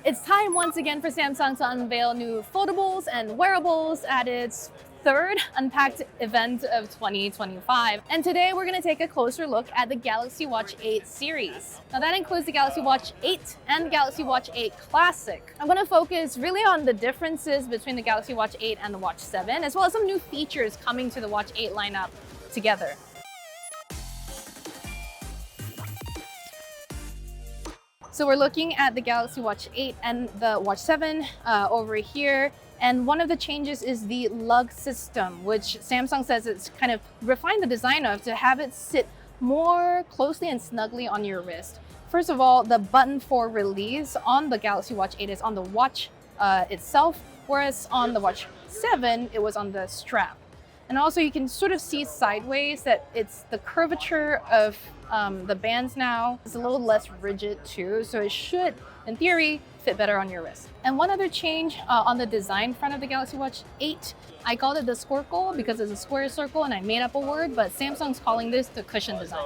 It's time once again for Samsung to unveil new foldables and wearables at its third Unpacked event of 2025. And today we're going to take a closer look at the Galaxy Watch 8 series. Now that includes the Galaxy Watch 8 and the Galaxy Watch 8 Classic. I'm going to focus really on the differences between the Galaxy Watch 8 and the Watch 7, as well as some new features coming to the Watch 8 lineup together. So we're looking at the Galaxy Watch 8 and the Watch 7 over here. And one of the changes is the lug system, which Samsung says it's kind of refined the design of to have it sit more closely and snugly on your wrist. First of all, the button for release on the Galaxy Watch 8 is on the watch itself, whereas on the Watch 7, it was on the strap. And also you can sort of see sideways that it's the curvature of the bands now is a little less rigid too, so it should, in theory, fit better on your wrist. And one other change on the design front of the Galaxy Watch 8, I called it the squircle because it's a square circle and I made up a word, but Samsung's calling this the cushion design.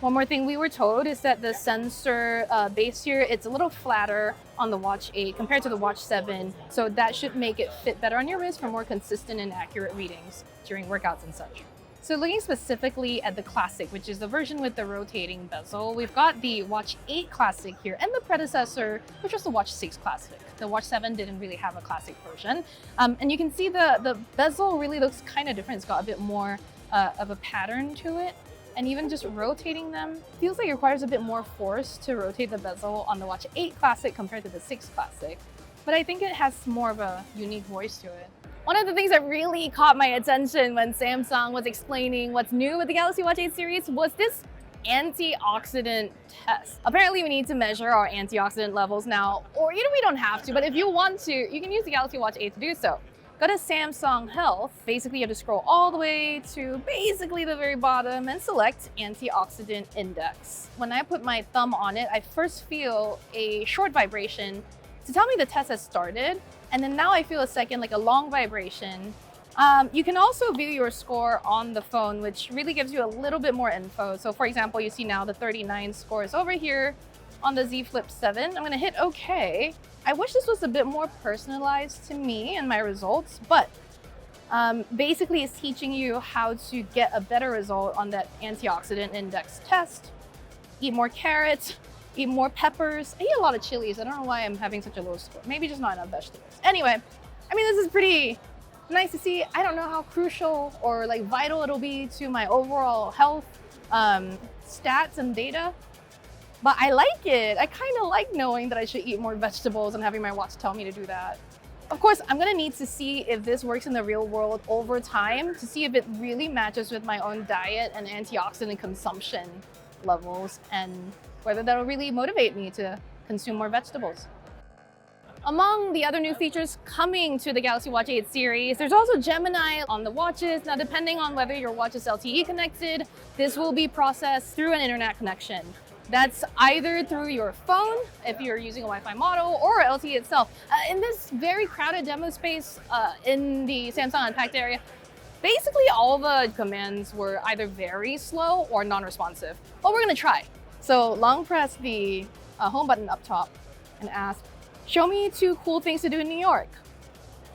One more thing we were told is that the sensor base here, it's a little flatter on the Watch 8 compared to the Watch 7, so that should make it fit better on your wrist for more consistent and accurate readings during workouts and such. So looking specifically at the Classic, which is the version with the rotating bezel, we've got the Watch 8 Classic here and the predecessor, which was the Watch 6 Classic. The Watch 7 didn't really have a Classic version. And you can see the bezel really looks kind of different. It's got a bit more of a pattern to it. And even just rotating them feels like it requires a bit more force to rotate the bezel on the Watch 8 Classic compared to the 6 Classic. But I think it has more of a unique voice to it. One of the things that really caught my attention when Samsung was explaining what's new with the Galaxy Watch 8 series was this antioxidant test. Apparently we need to measure our antioxidant levels now, or we don't have to, but if you want to, you can use the Galaxy Watch 8 to do so. Go to Samsung Health. Basically, you have to scroll all the way to basically the very bottom and select antioxidant index. When I put my thumb on it, I first feel a short vibration to tell me the test has started. And then now I feel a second, like a long vibration. You can also view your score on the phone, which really gives you a little bit more info. So for example, you see now the 39 score is over here on the Z Flip 7. I'm gonna hit OK. I wish this was a bit more personalized to me and my results, but basically it's teaching you how to get a better result on that antioxidant index test. Eat more carrots, eat more peppers. I eat a lot of chilies. I don't know why I'm having such a low score. Maybe just not enough vegetables. Anyway, I mean, this is pretty nice to see. I don't know how crucial or like vital it'll be to my overall health stats and data, but I like it. I kind of like knowing that I should eat more vegetables and having my watch tell me to do that. Of course, I'm gonna need to see if this works in the real world over time to see if it really matches with my own diet and antioxidant consumption levels and whether that'll really motivate me to consume more vegetables. Among the other new features coming to the Galaxy Watch 8 series, there's also Gemini on the watches. Now, depending on whether your watch is LTE connected, this will be processed through an internet connection. That's either through your phone, if you're using a Wi-Fi model, or LTE itself. In this very crowded demo space in the Samsung Unpacked area, basically all the commands were either very slow or non-responsive. But we're gonna try. So long press the home button up top and ask, show me 2 cool things to do in New York.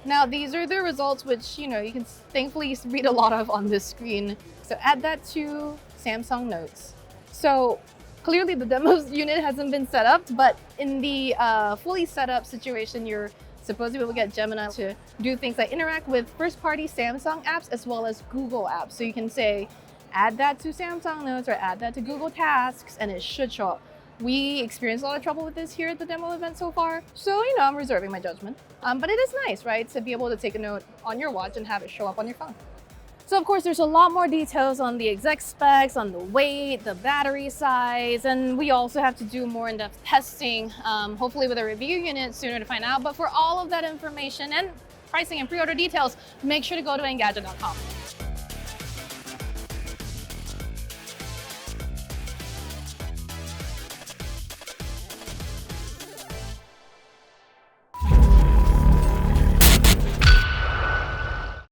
Now these are the results which you can thankfully read a lot of on this screen. So add that to Samsung Notes. So clearly the demos unit hasn't been set up, but in the fully set up situation, you're supposed to be able to get Gemini to do things like interact with first-party Samsung apps as well as Google apps. So you can say, add that to Samsung Notes or add that to Google Tasks, and it should show up. We experienced a lot of trouble with this here at the demo event so far, so I'm reserving my judgment. But it is nice, right, to be able to take a note on your watch and have it show up on your phone. So of course, there's a lot more details on the exact specs, on the weight, the battery size, and we also have to do more in-depth testing, hopefully with a review unit sooner to find out. But for all of that information and pricing and pre-order details, make sure to go to Engadget.com.